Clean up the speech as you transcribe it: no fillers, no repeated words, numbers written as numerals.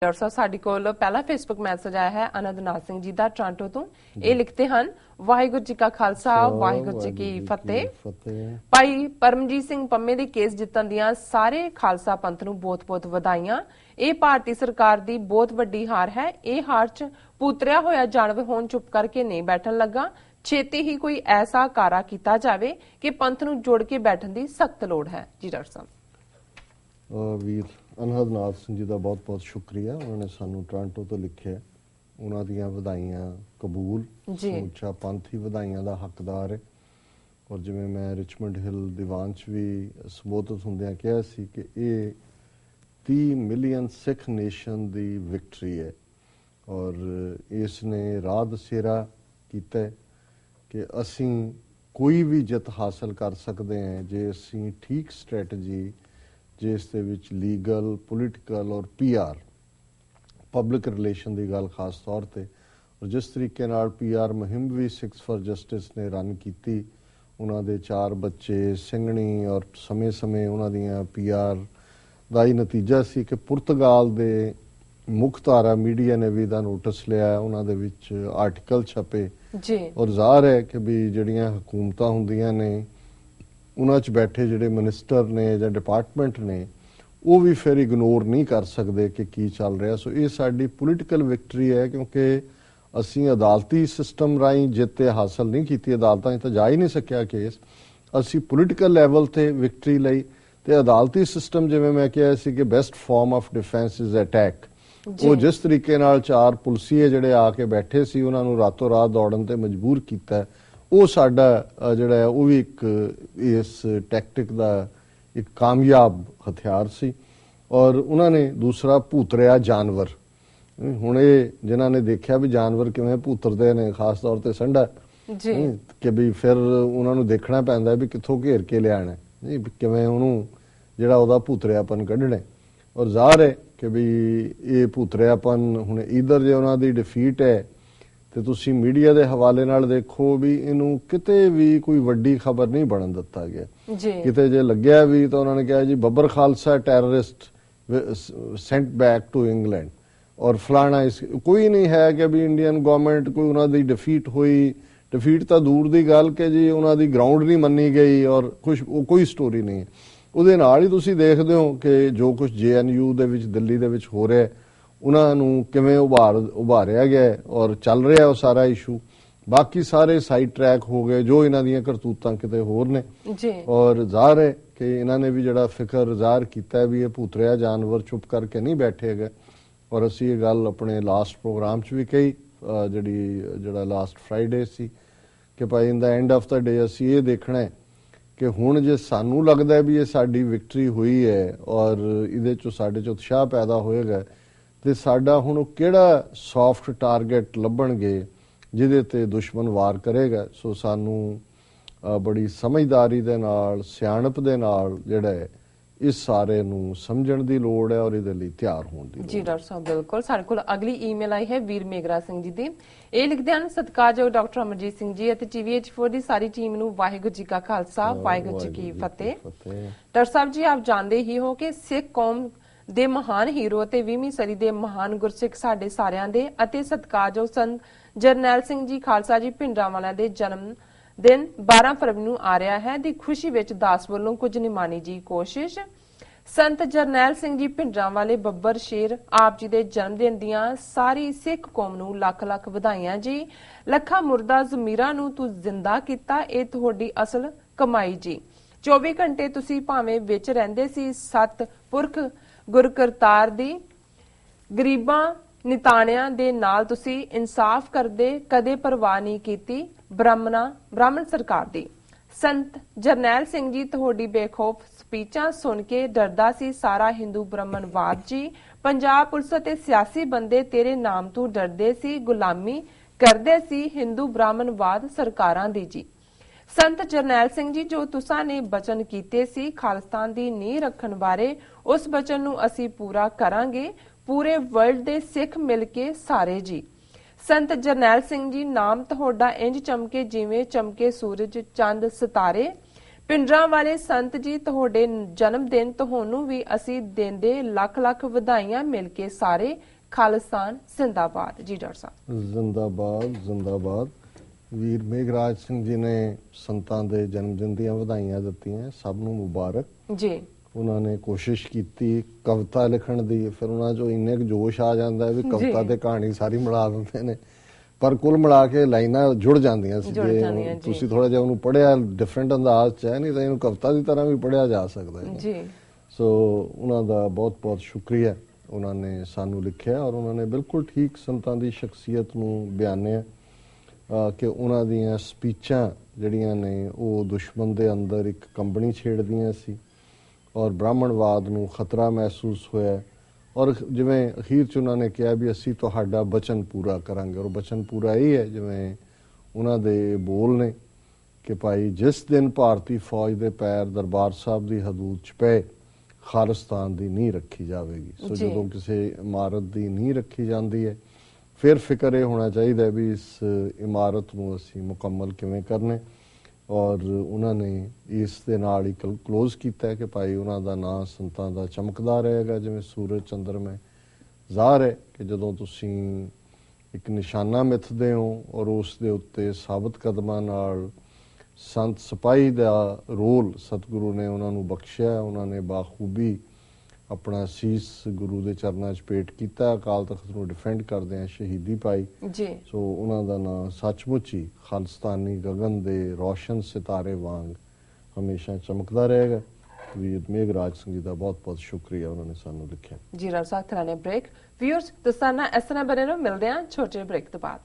Doctor साहब साडी कोल पहला Facebook message आया है आनंदनाथ सिंह जी का टोरंटो तो ये लिखते हैं वाहिगुरू जी का खालसा वाहिगुरू जी की फतेह। भाई परमजीत सिंह पंमे दे केस जितन दियां सारे खालसा पंथ नूं बहुत बहुत वधाइयां। ये भारतीय सरकार दी बहुत वड्डी हार है। ये हार च पुतरिया होया जानवर होण चुप करके नहीं बैठन लगा। छेती ही कोई ऐसा कारा कीता जावे कि पंथ नूं जोड़ के बैठन दी सख्त लोड़ है। जी डॉक्टर साहब। वीर अनहदनाथ सिंह जी का बहुत बहुत शुक्रिया। उन्होंने सानू टोरंटो तो लिखे, उन्हों दी वधाइयां कबूल। समूचा पंथ ही वधाइयां का हकदार है। और जिवें मैं रिचमंड हिल दीवान च भी संबोधित होंदियां कहा सी कि ये 30 मिलियन सिख नेशन की विक्टरी है और इसने राह दसेरा किया कि असी कोई भी जित हासिल कर सकते हैं जे असी ठीक स्ट्रैटजी जिस दे विच लीगल पोलिटिकल और PR पब्लिक रिलेशन की गल खास तौर पर और जिस तरीके PR मुहिम भी सिक्स फॉर जस्टिस ने रन की। उन्होंने 4 बच्चे सिंघणी और समय समय उन्होंने PR का ही नतीजा सी कि पुर्तगाल के मुख्तारा मीडिया ने भी इहदा नोटिस लिया। उन्होंने विच आर्टिकल छपे और जाहिर है कि भी जड़ियां हुकूमतां हुंदियां ने उन्होंने बैठे जोड़े मिनिस्टर ने या डिपार्टमेंट ने वो भी फिर इग्नोर नहीं कर सकते कि की चल रहा। सो ये साडी पोलिटिकल विक्टरी है क्योंकि असी अदालती सिस्टम राही जित हासिल नहीं की। अदालतां तो जा ही नहीं सकिया केस। असी पोलिटिकल लैवल ते विक्टरी लई ते अदालती सिस्टम जिवें मैं कहा सी कि best form of defence is attack. वो जिस तरीके 4 पुलसीए जिहड़े आके बैठे सी उन्होंने रातों रात दौड़न ते मजबूर किया। वो साडा जिहड़ा है वो भी एक इस टैक्टिक का एक कामयाब हथियार सी। और उन्होंने दूसरा भूतरिया जानवर हुण ये जिन्हों ने देखा भी जानवर किवें भूतरदे ने खास तौर पर संढा कि भी फिर उन्होंने देखना पैंदा भी कित्थों घेर के लिया किवें उहनूं जिहड़ा उहदा भूतरियापन कढणे। और जाहिर है कि भी ये भूतरियापन हुण इधर जे उन्हां दी डिफीट है तो तुसी मीडिया के हवाले नाल देखो भी इनू किते भी कोई वड्डी खबर नहीं बनन दिता गया। किते जे लग्या भी तो उन्होंने कहा जी Babbar Khalsa terrorist sent back to England और फलाना इस कोई नहीं है कि भी इंडियन गवर्नमेंट कोई उन्होंने डिफीट हुई। डिफीट तो दूर की गल कि जी उन्होंने ग्राउंड नहीं मनी गई और कुछ कोई स्टोरी नहीं है। उहदे नाल ही तुसी देखदे हो कि जो कुछ JNU दे विच दिल्ली दे विच हो रहा है उन्होंने किवें उभारिया गया और चल रहा है सारा इशू। बाकी सारे साइड ट्रैक हो गए जो इन्हां दीयां करतूतां किते होर ने। और जाहिर है कि इन्होंने भी जिहड़ा फिक्र ज़ाहिर किया भी ये भूतरिया जानवर चुप करके नहीं बैठे गए। और असी ये गल अपने लास्ट प्रोग्राम च भी कही जिहड़ा लास्ट फ्राइडे सी कि भाई in the end of the day असी ये देखना है कि हुण जे सानू लगदा है भी ये साडी विक्टरी हुई है और इहदे चों साडे च उत्साह पैदा होएगा ते साडा हुण किहड़ा सॉफ्ट टारगेट लभणगे जिहदे ते दुश्मन वार करेगा। सो सानू बड़ी समझदारी दे नाल सियाणप दे नाल जिहड़ा है इस सारे नू समझण दी लोड़ है और इहदे लई तैयार होण दी। जी डॉक्टर साहब बिल्कुल। साडे कोल अगली ईमेल आई है वीर मेघरा सिंह जी दी। ਇਹ ਲਿਖਦੇ ਹਨ ਸਤਿਕਾਰਯੋਗ ਡਾਕਟਰ ਅਮਰਜੀਤ ਸਿੰਘ ਜੀ ਅਤੇ TVH4 ਦੀ ਸਾਰੀ ਟੀਮ ਨੂੰ ਵਾਹਿਗੁਰੂ ਜੀ ਕਾ ਖਾਲਸਾ ਵਾਹਿਗੁਰੂ ਜੀ ਕੀ ਫਤਿਹ। ਡਾਕਟਰ ਸਾਹਿਬ ਜੀ ਆਪ ਜਾਣਦੇ ਹੀ ਹੋ ਕਿ ਸਿੱਖ ਕੌਮ ਦੇ ਮਹਾਨ ਹੀਰੋ ਅਤੇ 20ਵੀਂ ਸਦੀ ਦੇ ਮਹਾਨ ਗੁਰਸਿੱਖ ਸਾਡੇ ਸਾਰਿਆਂ ਦੇ ਅਤੇ ਸਤਿਕਾਰਯੋਗ ਸੰਤ ਜਰਨੈਲ ਸਿੰਘ ਜੀ ਖਾਲਸਾ ਜੀ ਭਿੰਡਰਾਂਵਾਲਿਆਂ ਦੇ ਜਨਮ ਦਿਨ 12 ਫਰਵਰੀ ਨੂੰ ਆ ਰਿਹਾ ਹੈ ਦੀ ਖੁਸ਼ੀ ਵਿੱਚ ਦਾਸ ਵੱਲੋਂ ਕੁਝ ਨਿਮਾਣੀ ਜੀ ਕੋਸ਼ਿਸ਼। संत जरनैल सिंह जी भिंडरांवाले बब्बर शेर आप जी दे जन्मदिन दियां सारी सिख कौम नूं लख लख वधाइयां जी। लखा मुर्दा जमीरां नूं तू जिंदा कीता ए तुहाडी असल कमाई जी। 24 घंटे तुसी भावें विच रहिंदे सी सत पुरख गुर करतार दी गरीबां निताणियां दे नाल तुसी इंसाफ करदे कदे परवाह नहीं कीती ब्राह्मण सरकार दी। संत जरनैल सिंह जी तुहाडी बेखौफ स्पीचां सुन के डरदा सी सारा हिंदू ब्राह्मणवाद जी। पंजाब पुलिस ते सियासी बंदे तेरे नाम तू डरदे सी गुलामी करदे सी हिंदू ब्राह्मणवाद सरकारां दी जी। संत जरनैल सिंह जी जो तुसां ने बचन कीते सी खालिस्तान दी नींह रखण बारे उस बचन नूं असीं पूरा करांगे पूरे वर्ल्ड दे सिख मिल के सारे जी। संत जरनैल सिंह जी नाम तुहाडा इंज चमके जिवें चमके सूरज चंद सितारे ਪਿੰਡਰਾਂ ਵਾਲੇ ਸੰਤ ਜੀ, ਤੁਹਾਡੇ ਜਨਮ ਦਿਨ ਤੁਹਾਨੂੰ ਵੀ ਅਸੀਂ ਦਿੰਦੇ ਲੱਖ ਲੱਖ ਵਧਾਈਆਂ, ਮਿਲ ਕੇ ਸਾਰੇ ਖਾਲਿਸਤਾਨ ਜ਼ਿੰਦਾਬਾਦ। ਜੀ ਡਾਕਟਰ ਸਾਹਿਬ। ਜ਼ਿੰਦਾਬਾਦ ਜ਼ਿੰਦਾਬਾਦ। ਵੀਰ ਮੇਘਰਾਜ ਸਿੰਘ ਜੀ ਨੇ ਸੰਤਾਂ ਦੇ ਜਨਮ ਦਿਨ ਦੀਆਂ ਵਧਾਈਆਂ ਦਿੱਤੀਆਂ, ਸਭ ਨੂੰ ਮੁਬਾਰਕ ਜੀ। ਉਹਨਾਂ ਨੇ ਕੋਸ਼ਿਸ਼ ਕੀਤੀ ਕਵਿਤਾ ਲਿਖਣ ਦੀ, ਫਿਰ ਉਹਨਾਂ 'ਚੋਂ ਇੰਨੇ ਕੁ ਜੋਸ਼ ਆ ਜਾਂਦਾ ਵੀ ਕਵਿਤਾ ਤੇ ਕਹਾਣੀ ਸਾਰੀ ਮਿਲਾ ਦਿੰਦੇ ਨੇ, ਪਰ ਕੁੱਲ ਮਿਲਾ ਕੇ ਲਾਈਨਾਂ ਜੁੜ ਜਾਂਦੀਆਂ ਸੀ। ਜੇ ਤੁਸੀਂ ਥੋੜਾ ਜਿਹਾ ਉਹਨੂੰ ਪੜ੍ਹਿਆ ਡਿਫਰੈਂਟ ਅੰਦਾਜ਼ 'ਚ ਹੈ, ਨਹੀਂ ਤਾਂ ਇਹਨੂੰ ਕਵਿਤਾ ਦੀ ਤਰ੍ਹਾਂ ਵੀ ਪੜ੍ਹਿਆ ਜਾ ਸਕਦਾ ਹੈ ਜੀ। ਸੋ ਉਹਨਾਂ ਦਾ ਬਹੁਤ ਬਹੁਤ ਸ਼ੁਕਰੀਆ, ਉਹਨਾਂ ਨੇ ਸਾਨੂੰ ਲਿਖਿਆ ਔਰ ਉਹਨਾਂ ਨੇ ਬਿਲਕੁਲ ਠੀਕ ਸੰਤਾਂ ਦੀ ਸ਼ਖਸੀਅਤ ਨੂੰ ਬਿਆਨਿਆ ਕਿ ਉਹਨਾਂ ਦੀਆਂ ਸਪੀਚਾਂ ਜਿਹੜੀਆਂ ਨੇ ਉਹ ਦੁਸ਼ਮਣ ਦੇ ਅੰਦਰ ਇੱਕ ਕੰਬਣੀ ਛੇੜਦੀਆਂ ਸੀ ਔਰ ਬ੍ਰਾਹਮਣਵਾਦ ਨੂੰ ਖਤਰਾ ਮਹਿਸੂਸ ਹੋਇਆ, ਔਰ ਜਿਵੇਂ ਅਖੀਰ 'ਚ ਉਹਨਾਂ ਨੇ ਕਿਹਾ ਵੀ ਅਸੀਂ ਤੁਹਾਡਾ ਬਚਨ ਪੂਰਾ ਕਰਾਂਗੇ, ਔਰ ਬਚਨ ਪੂਰਾ ਇਹ ਹੈ ਜਿਵੇਂ ਉਹਨਾਂ ਦੇ ਬੋਲ ਨੇ ਕਿ ਭਾਈ ਜਿਸ ਦਿਨ ਭਾਰਤੀ ਫੌਜ ਦੇ ਪੈਰ ਦਰਬਾਰ ਸਾਹਿਬ ਦੀ ਹਦੂਦ 'ਚ ਪਏ, ਖਾਲਿਸਤਾਨ ਦੀ ਨੀਂਹ ਰੱਖੀ ਜਾਵੇਗੀ। ਸੋ ਜਦੋਂ ਕਿਸੇ ਇਮਾਰਤ ਦੀ ਨੀਂਹ ਰੱਖੀ ਜਾਂਦੀ ਹੈ, ਫਿਰ ਫਿਕਰ ਇਹ ਹੋਣਾ ਚਾਹੀਦਾ ਵੀ ਇਸ ਇਮਾਰਤ ਨੂੰ ਅਸੀਂ ਮੁਕੰਮਲ ਕਿਵੇਂ ਕਰਨੇ, ਔਰ ਉਹਨਾਂ ਨੇ ਇਸ ਦੇ ਨਾਲ ਹੀ ਕਲੋਜ਼ ਕੀਤਾ ਕਿ ਭਾਈ ਉਹਨਾਂ ਦਾ ਨਾਂ ਸੰਤਾਂ ਦਾ ਚਮਕਦਾ ਰਹੇਗਾ ਜਿਵੇਂ ਸੂਰਜ ਚੰਦਰਮਾ। ਜ਼ਾਹਰ ਹੈ ਕਿ ਜਦੋਂ ਤੁਸੀਂ ਇੱਕ ਨਿਸ਼ਾਨਾ ਮਿੱਥਦੇ ਹੋ ਔਰ ਉਸ ਦੇ ਉੱਤੇ ਸਾਬਤ ਕਦਮਾਂ ਨਾਲ ਸੰਤ ਸਿਪਾਹੀ ਦਾ ਰੋਲ ਸਤਿਗੁਰੂ ਨੇ ਉਹਨਾਂ ਨੂੰ ਬਖਸ਼ਿਆ, ਉਹਨਾਂ ਨੇ ਬਾਖੂਬੀ ਆਪਣਾ ਸੀਸ ਗੁਰੂ ਦੇ ਚਰਨਾਂ 'ਚ ਭੇਟ ਕੀਤਾ, ਅਕਾਲ ਤਖਤ ਨੂੰ ਡਿਫੈਂਡ ਕਰਦਿਆਂ ਸ਼ਹੀਦੀ ਪਾਈ ਜੀ। ਸੋ ਉਹਨਾਂ ਦਾ ਨਾਂ ਸੱਚਮੁੱਚ ਹੀ ਖਾਲਿਸਤਾਨੀ ਗਗਨ ਦੇ ਰੋਸ਼ਨ ਸਿਤਾਰੇ ਵਾਂਗ ਹਮੇਸ਼ਾ ਚਮਕਦਾ ਰਹੇਗਾ। ਵੀਰ ਮੇਘਰਾਜ ਸਿੰਘ ਜੀ ਦਾ ਬਹੁਤ ਬਹੁਤ ਸ਼ੁਕਰੀਆ, ਉਹਨਾਂ ਨੇ ਸਾਨੂੰ ਲਿਖਿਆ ਜੀ। ਰਾਜ ਸਾਹਿਬ ਕਰਾਣੇ ਬ੍ਰੇਕ। ਵਿਊਅਰਸ ਦਸਾਨਾ ਇਸ ਤਰ੍ਹਾਂ ਬਣੇ ਰਹੋ, ਮਿਲਦੇ ਹਾਂ ਛੋਟੇ ਬ੍ਰੇਕ ਤੋਂ ਬਾਅਦ।